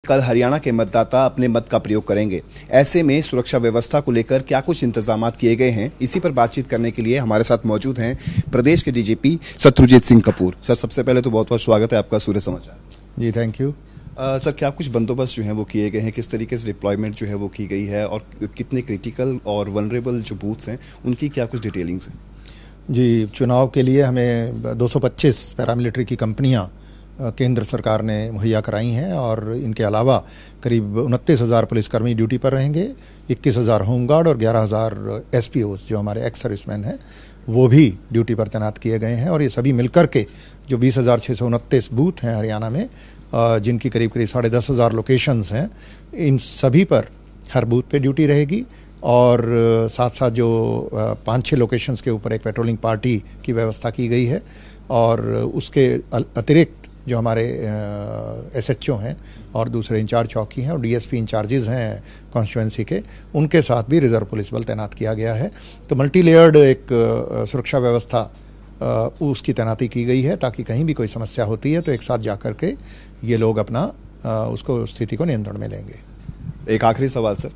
कल हरियाणा के मतदाता अपने मत का प्रयोग करेंगे। ऐसे में सुरक्षा व्यवस्था को लेकर क्या कुछ इंतजाम किए गए हैं, इसी पर बातचीत करने के लिए हमारे साथ मौजूद हैं प्रदेश के डीजीपी शत्रुजीत सिंह कपूर। सर, सबसे पहले तो बहुत बहुत स्वागत है आपका सूर्य समाचार। जी, थैंक यू। सर, क्या कुछ बंदोबस्त जो है वो किए गए हैं, किस तरीके से डिप्लॉयमेंट जो है वो की गई है और कितने क्रिटिकल और वनरेबल जो बूथ्स हैं उनकी क्या कुछ डिटेलिंग्स हैं? जी, चुनाव के लिए हमें 225 पैरामिलिट्री की कंपनियां केंद्र सरकार ने मुहैया कराई हैं और इनके अलावा करीब 29,000 पुलिसकर्मी ड्यूटी पर रहेंगे, 21,000 होमगार्ड और 11,000 एसपीओस जो हमारे एक्स सर्विसमैन हैं वो भी ड्यूटी पर तैनात किए गए हैं। और ये सभी मिलकर के जो 20,629 बूथ हैं हरियाणा में, जिनकी करीब 10,500 लोकेशंस हैं, इन सभी पर हर बूथ पे ड्यूटी रहेगी। और साथ साथ जो 5-6 लोकेशंस के ऊपर एक पेट्रोलिंग पार्टी की व्यवस्था की गई है। और उसके अतिरिक्त जो हमारे एसएचओ हैं और दूसरे इंचार्ज चौकी हैं और डीएसपी इंचार्जेस हैं कॉन्स्टिट्यूएंसी के, उनके साथ भी रिजर्व पुलिस बल तैनात किया गया है। तो मल्टी लेयर्ड एक सुरक्षा व्यवस्था उसकी तैनाती की गई है ताकि कहीं भी कोई समस्या होती है तो एक साथ जाकर के ये लोग अपना उसको स्थिति को नियंत्रण में लेंगे। एक आखिरी सवाल सर,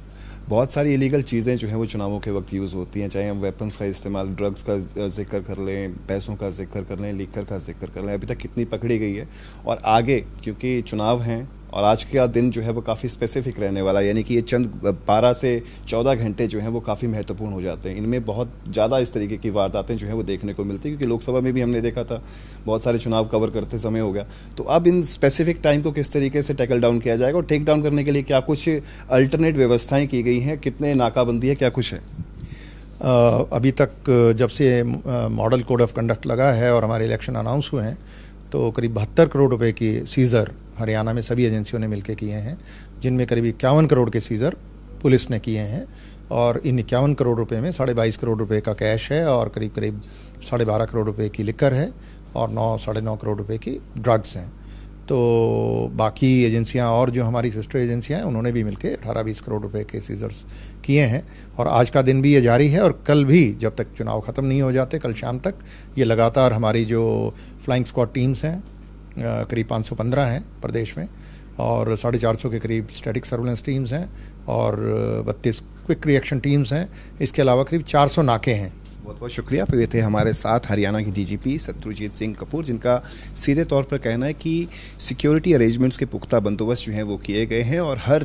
बहुत सारी इलीगल चीज़ें जो हैं वो चुनावों के वक्त यूज़ होती हैं, चाहे हम वेपन्स का इस्तेमाल, ड्रग्स का जिक्र कर लें, पैसों का जिक्र कर लें, लीकर का जिक्र कर लें, अभी तक कितनी पकड़ी गई है? और आगे क्योंकि चुनाव हैं और आज का दिन जो है वो काफ़ी स्पेसिफिक रहने वाला है, यानी कि ये चंद 12 से 14 घंटे जो हैं वो काफ़ी महत्वपूर्ण हो जाते हैं। इनमें बहुत ज़्यादा इस तरीके की वारदातें जो हैं वो देखने को मिलती है, क्योंकि लोकसभा में भी हमने देखा था, बहुत सारे चुनाव कवर करते समय हो गया। तो अब इन स्पेसिफिक टाइम को किस तरीके से टैकल डाउन किया जाएगा और टेक डाउन करने के लिए क्या कुछ अल्टरनेट व्यवस्थाएँ की गई हैं, कितने नाकाबंदी है, क्या कुछ है? अभी तक जब से मॉडल कोड ऑफ कंडक्ट लगा है और हमारे इलेक्शन अनाउंस हुए हैं तो करीब 72 करोड़ रुपए की सीज़र हरियाणा में सभी एजेंसियों ने मिलकर किए हैं, जिनमें करीब 51 करोड़ के सीज़र पुलिस ने किए हैं। और इन 51 करोड़ रुपए में 22.5 करोड़ रुपए का कैश है और करीब 12.5 करोड़ रुपए की लिकर है और 9-9.5 करोड़ रुपए की ड्रग्स हैं। तो बाकी एजेंसियां और जो हमारी सिस्टर एजेंसियां हैं उन्होंने भी मिलकर 18-20 करोड़ रुपए के सीजर्स किए हैं। और आज का दिन भी ये जारी है और कल भी, जब तक चुनाव ख़त्म नहीं हो जाते, कल शाम तक ये लगातार हमारी जो फ्लाइंग स्क्वाड टीम्स हैं, करीब 515 हैं प्रदेश में, और 450 के करीब स्टैटिक सर्वेलेंस टीम्स हैं और 32 क्विक रिएक्शन टीम्स हैं। इसके अलावा करीब 400 नाके हैं। बहुत बहुत शुक्रिया। तो ये थे हमारे साथ हरियाणा के डीजीपी शत्रुजीत सिंह कपूर, जिनका सीधे तौर पर कहना है कि सिक्योरिटी अरेंजमेंट्स के पुख्ता बंदोबस्त जो हैं वो किए गए हैं और हर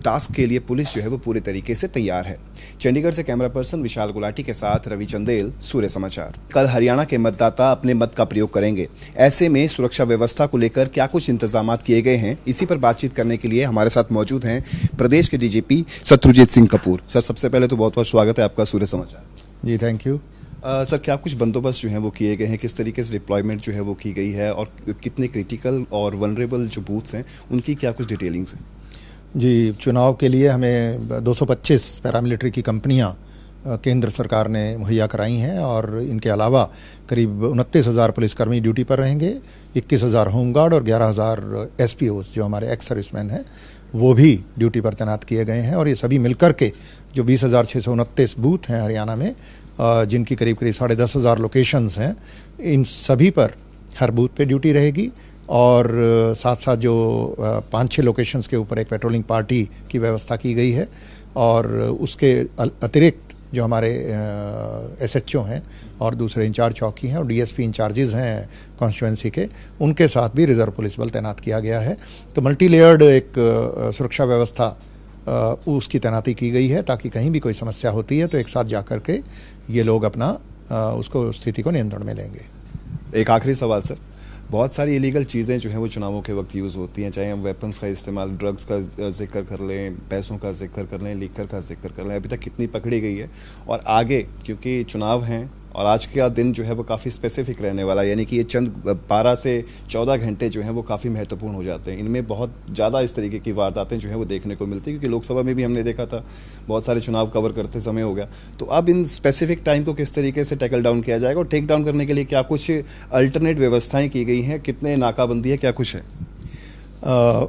टास्क के लिए पुलिस जो है वो पूरे तरीके से तैयार है। चंडीगढ़ से कैमरा पर्सन विशाल गुलाटी के साथ रवि चंदेल, सूर्य समाचार। कल हरियाणा के मतदाता अपने मत का प्रयोग करेंगे। ऐसे में सुरक्षा व्यवस्था को लेकर क्या कुछ इंतजाम किए गए हैं, इसी पर बातचीत करने के लिए हमारे साथ मौजूद हैं प्रदेश के डीजीपी शत्रुजीत सिंह कपूर। सर, सबसे पहले तो बहुत बहुत स्वागत है आपका सूर्य समाचार। जी, थैंक यू। सर, क्या कुछ बंदोबस्त जो हैं वो किए गए हैं, किस तरीके से डिप्लॉयमेंट जो है वो की गई है और कितने क्रिटिकल और वनरेबल जो बूथ्स हैं उनकी क्या कुछ डिटेलिंग्स हैं? जी, चुनाव के लिए हमें 225 पैरामिलिट्री की कंपनियां केंद्र सरकार ने मुहैया कराई हैं और इनके अलावा करीब 29,000 पुलिसकर्मी ड्यूटी पर रहेंगे, 21,000 होमगार्ड और 11,000 एसपीओस जो हमारे एक्स सर्विसमैन हैं वो भी ड्यूटी पर तैनात किए गए हैं। और ये सभी मिलकर के जो 20,629 बूथ हैं हरियाणा में, जिनकी करीब 10,500 लोकेशंस हैं, इन सभी पर हर बूथ पे ड्यूटी रहेगी। और साथ साथ जो 5-6 लोकेशंस के ऊपर एक पेट्रोलिंग पार्टी की व्यवस्था की गई है। और उसके अतिरिक्त जो हमारे एसएचओ हैं और दूसरे इंचार्ज चौकी हैं और डीएसपी इंचार्जेस हैं कॉन्स्टिट्यूएंसी के, उनके साथ भी रिजर्व पुलिस बल तैनात किया गया है। तो मल्टी लेयर्ड एक सुरक्षा व्यवस्था उसकी तैनाती की गई है ताकि कहीं भी कोई समस्या होती है तो एक साथ जाकर के ये लोग अपना उसको स्थिति को नियंत्रण में लेंगे। एक आखिरी सवाल सर, बहुत सारी इलीगल चीज़ें जो हैं वो चुनावों के वक्त यूज़ होती हैं, चाहे हम वेपन्स का इस्तेमाल, ड्रग्स का जिक्र कर लें, पैसों का जिक्र कर लें, लीकर का जिक्र कर लें, अभी तक कितनी पकड़ी गई है? और आगे क्योंकि चुनाव हैं और आज का दिन जो है वो काफ़ी स्पेसिफिक रहने वाला है, यानी कि ये चंद 12 से 14 घंटे जो हैं वो काफ़ी महत्वपूर्ण हो जाते हैं। इनमें बहुत ज़्यादा इस तरीके की वारदातें जो हैं वो देखने को मिलती है, क्योंकि लोकसभा में भी हमने देखा था, बहुत सारे चुनाव कवर करते समय हो गया। तो अब इन स्पेसिफिक टाइम को किस तरीके से टैकल डाउन किया जाएगा और टेक डाउन करने के लिए क्या कुछ अल्टरनेट व्यवस्थाएँ की गई हैं, कितने नाकाबंदी है, क्या कुछ है?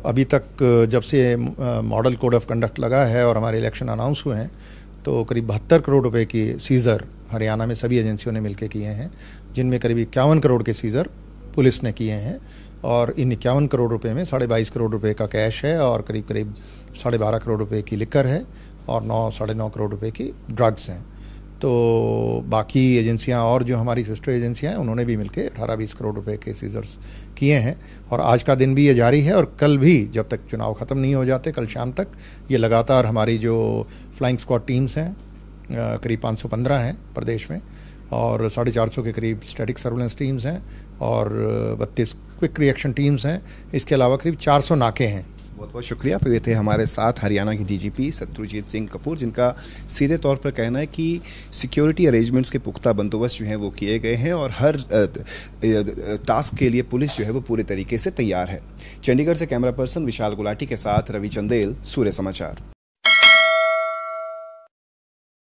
अभी तक जब से मॉडल कोड ऑफ कंडक्ट लगा है और हमारे इलेक्शन अनाउंस हुए हैं तो करीब 72 करोड़ रुपए की सीज़र हरियाणा में सभी एजेंसियों ने मिलकर किए हैं, जिनमें करीब 51 करोड़ के सीज़र पुलिस ने किए हैं और इन 51 करोड़ रुपए में 22.5 करोड़ रुपए का कैश है और करीब करीब 12.5 करोड़ रुपए की लिकर है और 9-9.5 करोड़ रुपए की ड्रग्स हैं। तो बाकी एजेंसियां और जो हमारी सिस्टर एजेंसियां हैं उन्होंने भी मिलकर 18-20 करोड़ रुपए के सीजर्स किए हैं और आज का दिन भी ये जारी है और कल भी, जब तक चुनाव ख़त्म नहीं हो जाते, कल शाम तक ये लगातार हमारी जो फ्लाइंग स्क्वाड टीम्स हैं, करीब 515 हैं प्रदेश में और 450 के करीब स्टैटिक सर्वेलेंस टीम्स हैं और 32 क्विक रिएक्शन टीम्स हैं। इसके अलावा करीब 400 नाके हैं। बहुत बहुत शुक्रिया। तो ये थे हमारे साथ हरियाणा के डीजीपी शत्रुजीत सिंह कपूर, जिनका सीधे तौर पर कहना है कि सिक्योरिटी अरेंजमेंट्स के पुख्ता बंदोबस्त जो हैं वो किए गए हैं और हर टास्क के लिए पुलिस जो है वो पूरे तरीके से तैयार है। चंडीगढ़ से कैमरा पर्सन विशाल गुलाटी के साथ रवि चंदेल, सूर्य समाचार।